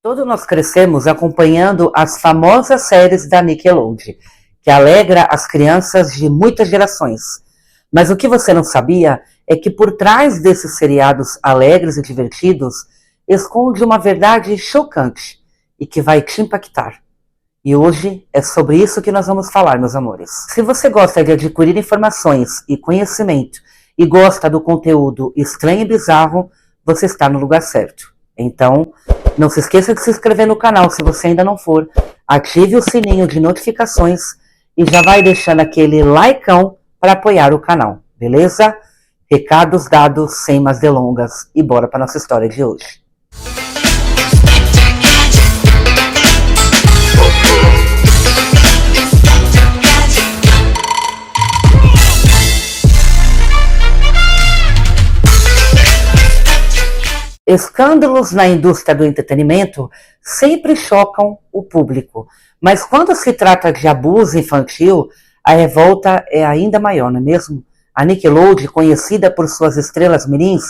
Todos nós crescemos acompanhando as famosas séries da Nickelodeon, que alegra as crianças de muitas gerações. Mas o que você não sabia é que por trás desses seriados alegres e divertidos esconde uma verdade chocante e que vai te impactar. E hoje é sobre isso que nós vamos falar, meus amores. Se você gosta de adquirir informações e conhecimento e gosta do conteúdo estranho e bizarro, você está no lugar certo. Então, não se esqueça de se inscrever no canal se você ainda não for. Ative o sininho de notificações e já vai deixando aquele likeão para apoiar o canal, beleza? Recados dados, sem mais delongas, e bora para nossa história de hoje. Escândalos na indústria do entretenimento sempre chocam o público, mas quando se trata de abuso infantil, a revolta é ainda maior, não é mesmo? A Nickelodeon, conhecida por suas estrelas mirins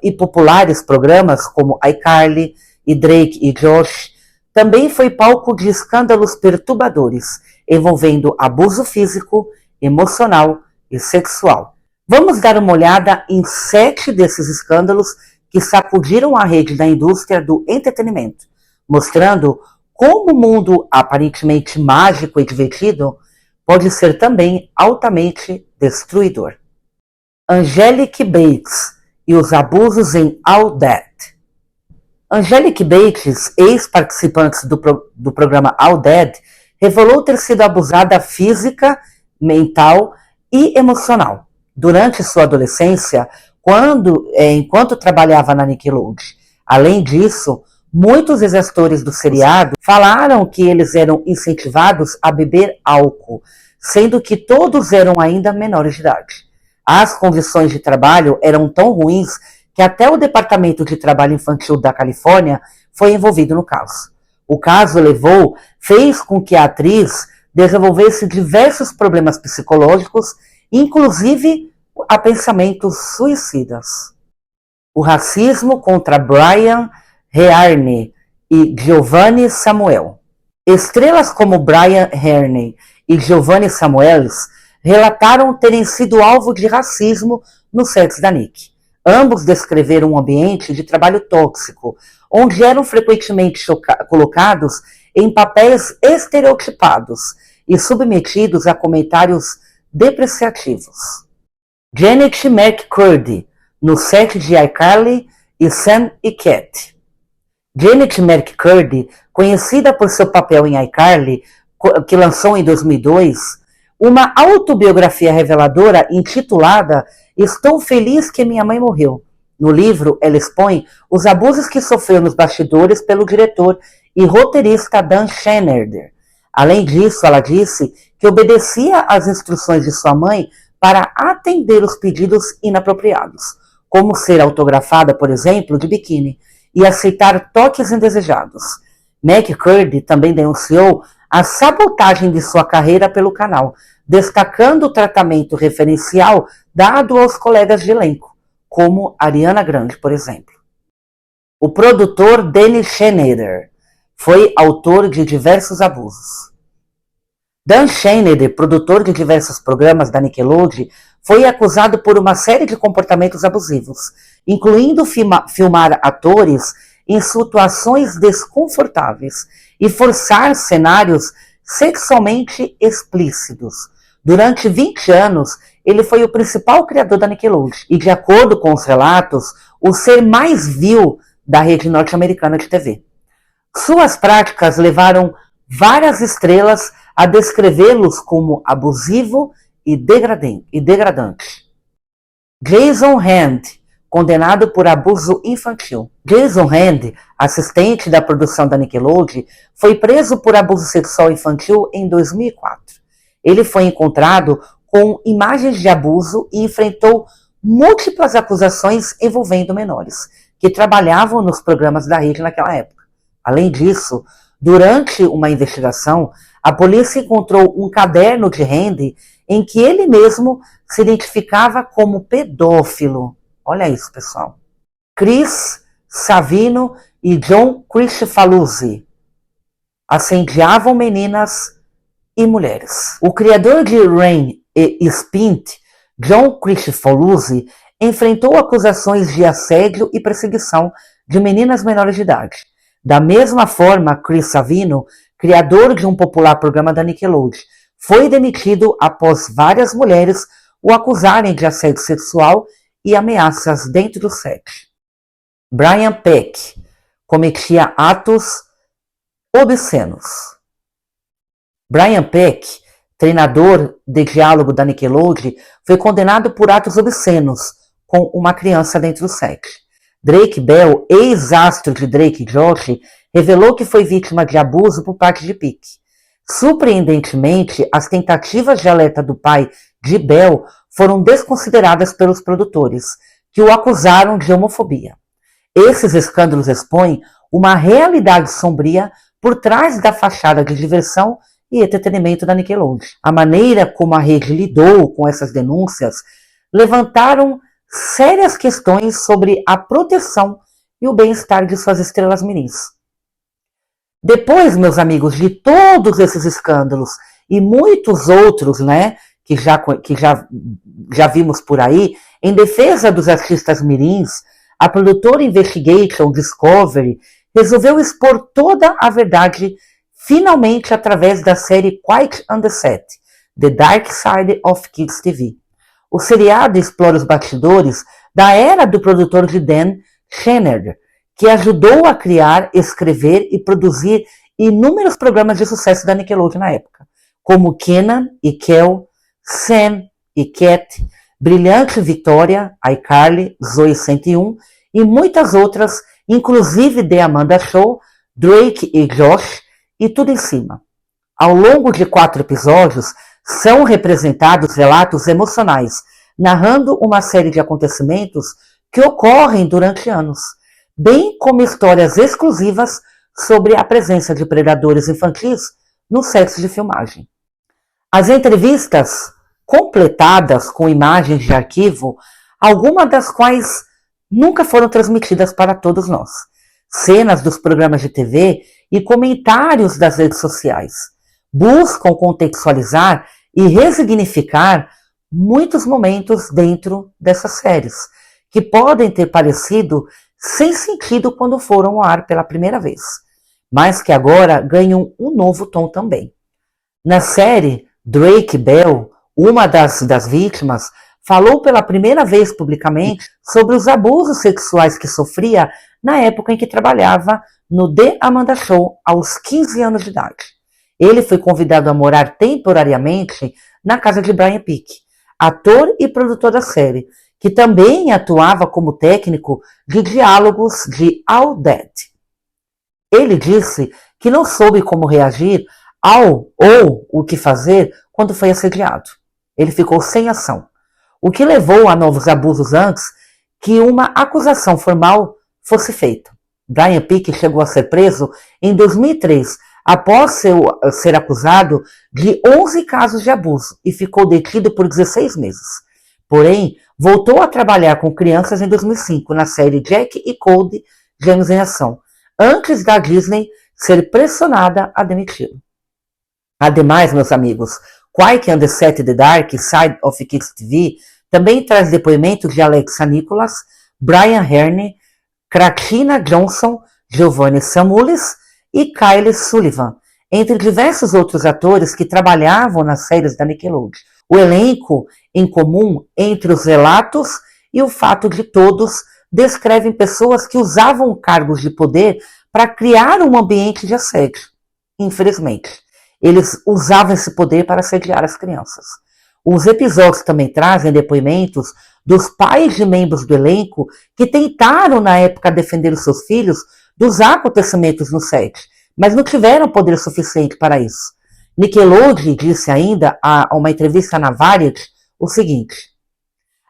e populares programas como iCarly e Drake e Josh, também foi palco de escândalos perturbadores, envolvendo abuso físico, emocional e sexual. Vamos dar uma olhada em 7 desses escândalos que sacudiram a rede da indústria do entretenimento, mostrando como o mundo aparentemente mágico e divertido pode ser também altamente destruidor. Angelique Bates e os abusos em All That. Angelique Bates, ex-participante do programa All That, revelou ter sido abusada física, mental e emocional durante sua adolescência, enquanto trabalhava na Nickelodeon. Além disso, muitos ex-atores do seriado falaram que eles eram incentivados a beber álcool, sendo que todos eram ainda menores de idade. As condições de trabalho eram tão ruins que até o Departamento de Trabalho Infantil da Califórnia foi envolvido no caso. O caso fez com que a atriz desenvolvesse diversos problemas psicológicos, inclusive a pensamentos suicidas. O racismo contra Brian Hearney e Giovanni Samuel. Estrelas como Brian Hearney e Giovanni Samuels relataram terem sido alvo de racismo nos sets da Nick. Ambos descreveram um ambiente de trabalho tóxico, onde eram frequentemente colocados em papéis estereotipados e submetidos a comentários depreciativos. Janet McCurdy, no set de iCarly e Sam e Cat. Janet McCurdy, conhecida por seu papel em iCarly, que lançou em 2002, uma autobiografia reveladora intitulada Estou Feliz que Minha Mãe Morreu. No livro, ela expõe os abusos que sofreu nos bastidores pelo diretor e roteirista Dan Schneider. Além disso, ela disse que obedecia às instruções de sua mãe para atender os pedidos inapropriados, como ser autografada, por exemplo, de biquíni, e aceitar toques indesejados. McCurdy também denunciou a sabotagem de sua carreira pelo canal, destacando o tratamento referencial dado aos colegas de elenco, como Ariana Grande, por exemplo. O produtor Danny Schneider foi autor de diversos abusos. Dan Schneider, produtor de diversos programas da Nickelodeon, foi acusado por uma série de comportamentos abusivos, incluindo filmar atores em situações desconfortáveis e forçar cenários sexualmente explícitos. Durante 20 anos, ele foi o principal criador da Nickelodeon e, de acordo com os relatos, o ser mais vil da rede norte-americana de TV. Suas práticas levaram várias estrelas a descrevê-los como abusivo e degradante. Jason Hand, condenado por abuso infantil. Jason Hand, assistente da produção da Nickelodeon, foi preso por abuso sexual infantil em 2004. Ele foi encontrado com imagens de abuso e enfrentou múltiplas acusações envolvendo menores, que trabalhavam nos programas da rede naquela época. Além disso, durante uma investigação, a polícia encontrou um caderno de Hand em que ele mesmo se identificava como pedófilo. Olha isso, pessoal. Chris Savino e John Kricfalusi assediavam meninas e mulheres. O criador de Ren e Spint, John Kricfalusi, enfrentou acusações de assédio e perseguição de meninas menores de idade. Da mesma forma, Chris Savino, criador de um popular programa da Nickelodeon, foi demitido após várias mulheres o acusarem de assédio sexual e ameaças dentro do set. Brian Peck cometia atos obscenos. Brian Peck, treinador de diálogo da Nickelodeon, foi condenado por atos obscenos com uma criança dentro do set. Drake Bell, ex-astro de Drake e Josh, revelou que foi vítima de abuso por parte de Peck. Surpreendentemente, as tentativas de alerta do pai de Bell foram desconsideradas pelos produtores, que o acusaram de homofobia. Esses escândalos expõem uma realidade sombria por trás da fachada de diversão e entretenimento da Nickelodeon. A maneira como a rede lidou com essas denúncias levantaram sérias questões sobre a proteção e o bem-estar de suas estrelas mirins. Depois, meus amigos, de todos esses escândalos e muitos outros, né, que já vimos por aí, em defesa dos artistas mirins, a produtora Investigation Discovery resolveu expor toda a verdade finalmente através da série Quiet on the Set, The Dark Side of Kids TV. O seriado explora os bastidores da era do produtor de Dan Schneider, que ajudou a criar, escrever e produzir inúmeros programas de sucesso da Nickelodeon na época, como Kenan e Kel, Sam e Cat, Brilhante Vitória, iCarly, Zoey 101 e muitas outras, inclusive The Amanda Show, Drake e Josh e tudo em cima. Ao longo de 4 episódios, são representados relatos emocionais, narrando uma série de acontecimentos que ocorrem durante anos, bem como histórias exclusivas sobre a presença de predadores infantis nos sets de filmagem. As entrevistas completadas com imagens de arquivo, algumas das quais nunca foram transmitidas para todos nós, cenas dos programas de TV e comentários das redes sociais, buscam contextualizar e resignificar muitos momentos dentro dessas séries, que podem ter parecido sem sentido quando foram ao ar pela primeira vez, mas que agora ganham um novo tom também. Na série, Drake Bell, uma das vítimas, falou pela primeira vez publicamente sobre os abusos sexuais que sofria na época em que trabalhava no The Amanda Show aos 15 anos de idade. Ele foi convidado a morar temporariamente na casa de Brian Peck, ator e produtor da série, que também atuava como técnico de diálogos de All That. Ele disse que não soube como reagir ou o que fazer quando foi assediado. Ele ficou sem ação, o que levou a novos abusos antes que uma acusação formal fosse feita. Brian Peck chegou a ser preso em 2003, após ser acusado de 11 casos de abuso e ficou detido por 16 meses. Porém, voltou a trabalhar com crianças em 2005 na série Jack e Cody, Gêmeos em Ação, antes da Disney ser pressionada a demiti-lo. Ademais, meus amigos, Quiet on the Set, The Dark Side of Kids TV também traz depoimentos de Alexa Nicholas, Brian Herne, Kratina Johnson, Giovanni Samulis e Kylie Sullivan, entre diversos outros atores que trabalhavam nas séries da Nickelodeon. O elenco em comum entre os relatos e o fato de todos descrevem pessoas que usavam cargos de poder para criar um ambiente de assédio. Infelizmente, eles usavam esse poder para assediar as crianças. Os episódios também trazem depoimentos dos pais de membros do elenco que tentaram na época defender os seus filhos dos acontecimentos no set, mas não tiveram poder suficiente para isso. Nickelodeon disse ainda a uma entrevista na Variety o seguinte: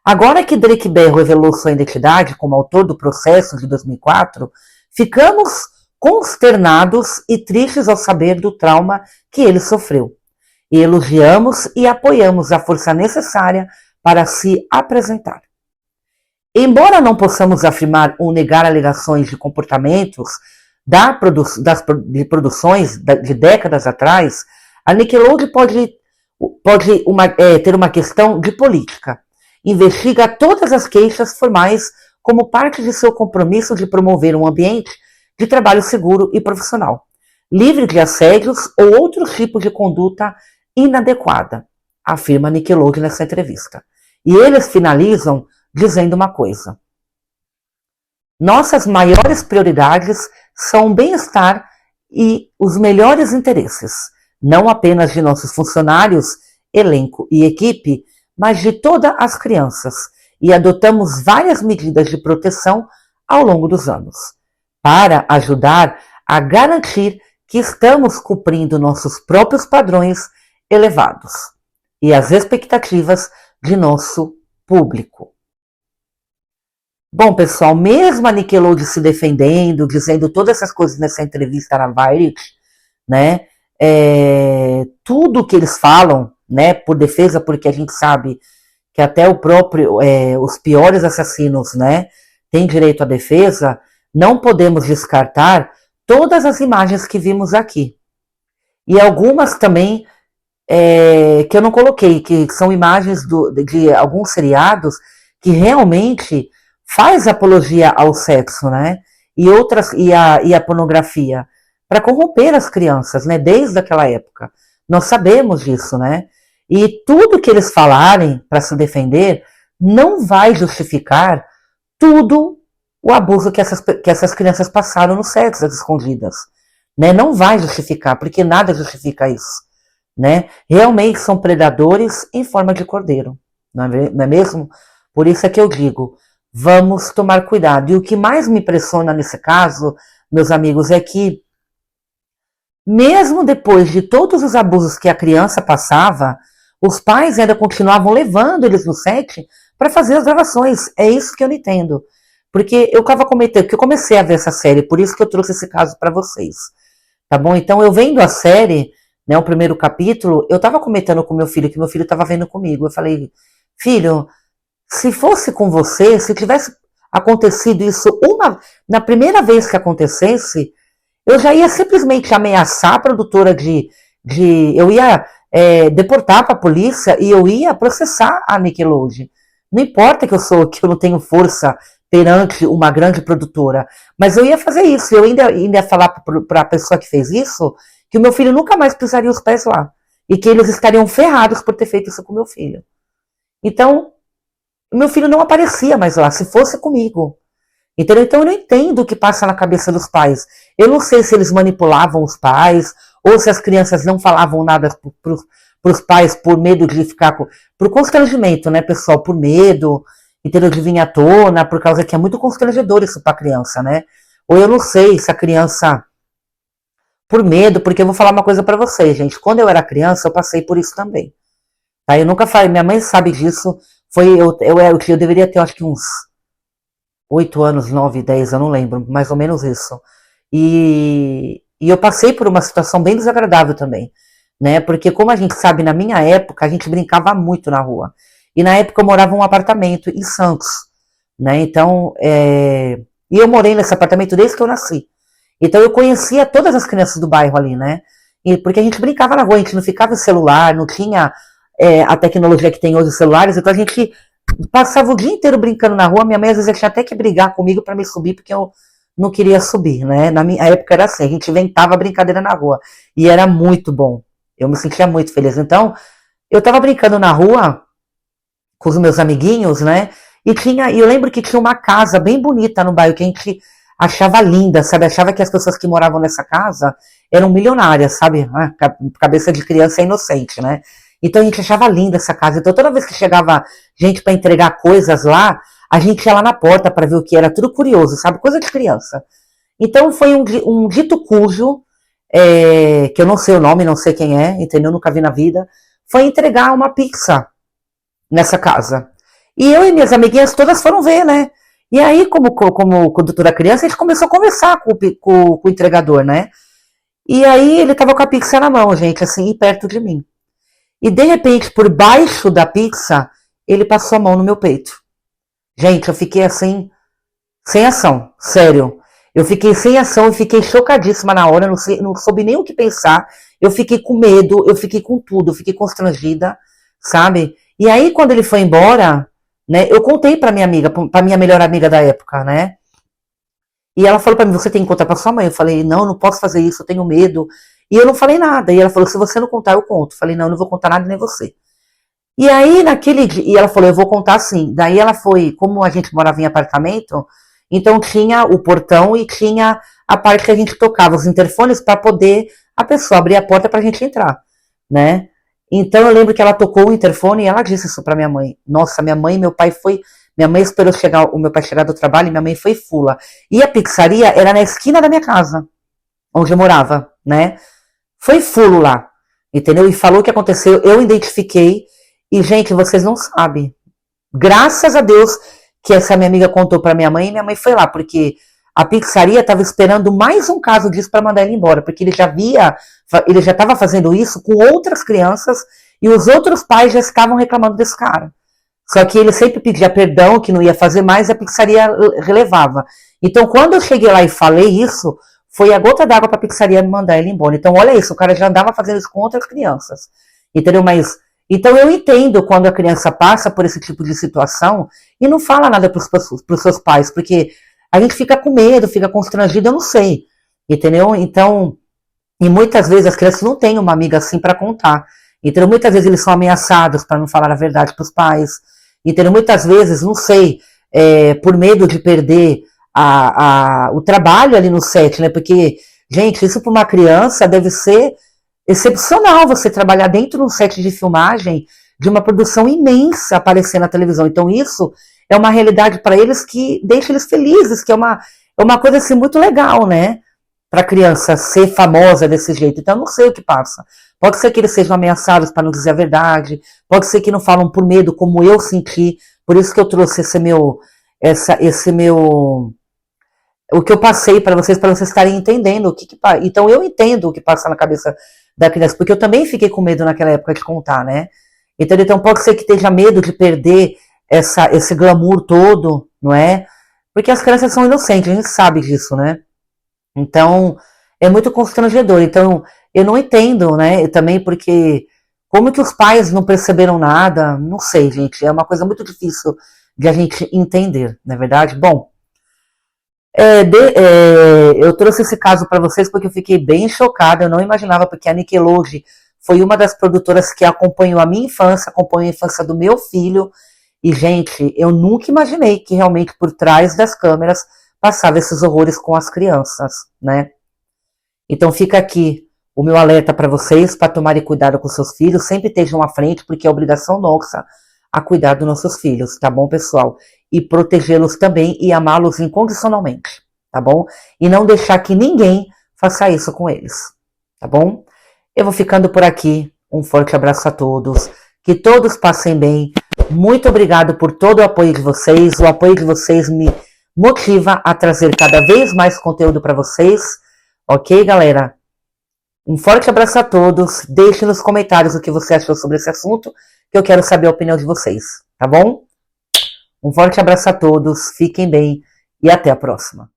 agora que Drake Bell revelou sua identidade como autor do processo de 2004, ficamos consternados e tristes ao saber do trauma que ele sofreu. E elogiamos e apoiamos a força necessária para se apresentar. Embora não possamos afirmar ou negar alegações de comportamentos de produções de décadas atrás, a Nickelodeon ter uma questão de política. Investiga todas as queixas formais como parte de seu compromisso de promover um ambiente de trabalho seguro e profissional, livre de assédios ou outros tipos de conduta inadequada, afirma Nickelodeon nessa entrevista. E eles finalizam dizendo uma coisa: nossas maiores prioridades são o bem-estar e os melhores interesses, não apenas de nossos funcionários, elenco e equipe, mas de todas as crianças, e adotamos várias medidas de proteção ao longo dos anos, para ajudar a garantir que estamos cumprindo nossos próprios padrões elevados e as expectativas de nosso público. Bom, pessoal, mesmo a Nickelodeon se defendendo, dizendo todas essas coisas nessa entrevista na Variety, né, tudo que eles falam, né, por defesa, porque a gente sabe que até os piores assassinos, né, têm direito à defesa, não podemos descartar todas as imagens que vimos aqui. E algumas também que eu não coloquei, que são imagens de alguns seriados que realmente faz apologia ao sexo, né? E a pornografia, para corromper as crianças, né? Desde aquela época. Nós sabemos disso, né? E tudo que eles falarem para se defender não vai justificar tudo o abuso que essas crianças passaram no sexo, às escondidas. Né? Não vai justificar, porque nada justifica isso. Né? Realmente são predadores em forma de cordeiro. Não é mesmo? Por isso é que eu digo, vamos tomar cuidado. E o que mais me impressiona nesse caso, meus amigos, é que mesmo depois de todos os abusos que a criança passava, os pais ainda continuavam levando eles no set para fazer as gravações. É isso que eu não entendo. Porque eu estava comentando, que eu comecei a ver essa série, por isso que eu trouxe esse caso para vocês. Tá bom? Então, eu vendo a série, né, o primeiro capítulo, eu estava comentando com meu filho, que meu filho estava vendo comigo. Eu falei, filho, se fosse com você, se tivesse acontecido isso na primeira vez que acontecesse, eu já ia simplesmente ameaçar a produtora eu ia deportar para a polícia e eu ia processar a Nickelodeon. Não importa que eu não tenho força perante uma grande produtora, mas eu ia fazer isso. Eu ainda ia falar para a pessoa que fez isso que o meu filho nunca mais pisaria os pés lá e que eles estariam ferrados por ter feito isso com o meu filho. Então, o meu filho não aparecia mais lá, se fosse comigo. Entendeu? Então eu não entendo o que passa na cabeça dos pais. Eu não sei se eles manipulavam os pais, ou se as crianças não falavam nada para os pais por medo de ficar por constrangimento, né, pessoal? Por medo, entendeu? De vir à tona, por causa que é muito constrangedor isso para a criança, né? Ou eu não sei se a criança, por medo, porque eu vou falar uma coisa para vocês, gente. Quando eu era criança, eu passei por isso também. Tá? Eu nunca falei, minha mãe sabe disso. Eu deveria ter, acho que uns 8 anos, 9, 10, eu não lembro, mais ou menos isso. E eu passei por uma situação bem desagradável também, né? Porque como a gente sabe, na minha época, a gente brincava muito na rua. E na época eu morava em um apartamento em Santos, né? Então, e eu morei nesse apartamento desde que eu nasci. Então eu conhecia todas as crianças do bairro ali, né? Porque a gente brincava na rua, a gente não ficava em celular, não tinha a tecnologia que tem hoje os celulares, então a gente passava o dia inteiro brincando na rua. Minha mãe às vezes tinha até que brigar comigo para me subir, porque eu não queria subir, né? Na minha época era assim, a gente inventava brincadeira na rua. E era muito bom. Eu me sentia muito feliz. Então, eu tava brincando na rua com os meus amiguinhos, né? E eu lembro que tinha uma casa bem bonita no bairro, que a gente achava linda, sabe? Achava que as pessoas que moravam nessa casa eram milionárias, sabe? Cabeça de criança é inocente, né? Então a gente achava linda essa casa. Então toda vez que chegava gente para entregar coisas lá, a gente ia lá na porta para ver o que era, tudo curioso, sabe? Coisa de criança. Então foi um dito cujo, que eu não sei o nome, não sei quem é, entendeu? Nunca vi na vida, foi entregar uma pizza nessa casa. E eu e minhas amiguinhas todas foram ver, né? E aí, como condutor da criança, a gente começou a conversar com o entregador, né? E aí ele tava com a pizza na mão, gente, assim, perto de mim. E de repente, por baixo da pizza, ele passou a mão no meu peito. Gente, eu fiquei assim, sem ação, sério. Eu fiquei sem ação e fiquei chocadíssima na hora, não soube nem o que pensar. Eu fiquei com medo, eu fiquei com tudo, eu fiquei constrangida, sabe? E aí, quando ele foi embora, né, eu contei pra minha amiga, pra minha melhor amiga da época, né? E ela falou pra mim, você tem que contar pra sua mãe. Eu falei, não, eu não posso fazer isso, eu tenho medo. E eu não falei nada. E ela falou, se você não contar, eu conto. Eu falei, não, eu não vou contar nada nem você. E aí, naquele dia, e ela falou, eu vou contar sim. Daí ela foi, como a gente morava em apartamento, então tinha o portão e tinha a parte que a gente tocava os interfones para poder a pessoa abrir a porta pra gente entrar, né? Então eu lembro que ela tocou o interfone e ela disse isso pra minha mãe. Nossa, minha mãe e meu pai foi. Minha mãe esperou chegar, o meu pai chegar do trabalho e minha mãe foi fula. E a pizzaria era na esquina da minha casa, onde eu morava, né? Foi fulo lá, entendeu? E falou o que aconteceu, eu identifiquei. E, gente, vocês não sabem. Graças a Deus que essa minha amiga contou pra minha mãe e minha mãe foi lá, porque a pizzaria estava esperando mais um caso disso para mandar ele embora, porque ele já estava fazendo isso com outras crianças e os outros pais já estavam reclamando desse cara. Só que ele sempre pedia perdão, que não ia fazer mais, e a pizzaria relevava. Então, quando eu cheguei lá e falei isso, foi a gota d'água para a pizzaria me mandar ele embora. Então, olha isso, o cara já andava fazendo isso com outras crianças. Entendeu? Mas, então eu entendo quando a criança passa por esse tipo de situação e não fala nada para os seus pais, porque a gente fica com medo, fica constrangido, eu não sei. Entendeu? Então, e muitas vezes as crianças não têm uma amiga assim para contar. Então, muitas vezes eles são ameaçados para não falar a verdade para os pais. Então, muitas vezes, não sei, por medo de perder o trabalho ali no set, né? Porque, gente, isso para uma criança deve ser excepcional você trabalhar dentro de um set de filmagem de uma produção imensa aparecer na televisão. Então, isso é uma realidade para eles que deixa eles felizes, que é uma coisa assim muito legal, né? Para a criança ser famosa desse jeito. Então, eu não sei o que passa. Pode ser que eles sejam ameaçados para não dizer a verdade, pode ser que não falam por medo, como eu senti, por isso que eu trouxe o que eu passei para vocês estarem entendendo o que então eu entendo o que passa na cabeça da criança, porque eu também fiquei com medo naquela época de contar, né? Então pode ser que esteja medo de perder esse glamour todo, não é? Porque as crianças são inocentes, a gente sabe disso, né? Então, é muito constrangedor. Então, eu não entendo, né? Também porque como que os pais não perceberam nada? Não sei, gente. É uma coisa muito difícil de a gente entender, não é verdade? Bom, eu trouxe esse caso para vocês porque eu fiquei bem chocada. Eu não imaginava, porque a Nickelodeon foi uma das produtoras que acompanhou a minha infância, acompanhou a infância do meu filho. E, gente, eu nunca imaginei que realmente por trás das câmeras passava esses horrores com as crianças, né? Então fica aqui o meu alerta para vocês, para tomarem cuidado com seus filhos, sempre estejam à frente, porque é obrigação nossa a cuidar dos nossos filhos, tá bom, pessoal? E protegê-los também e amá-los incondicionalmente, tá bom? E não deixar que ninguém faça isso com eles, tá bom? Eu vou ficando por aqui, um forte abraço a todos, que todos passem bem, muito obrigado por todo o apoio de vocês, o apoio de vocês me motiva a trazer cada vez mais conteúdo para vocês, ok, galera? Um forte abraço a todos. Deixe nos comentários o que você achou sobre esse assunto, que eu quero saber a opinião de vocês, tá bom? Um forte abraço a todos, fiquem bem e até a próxima.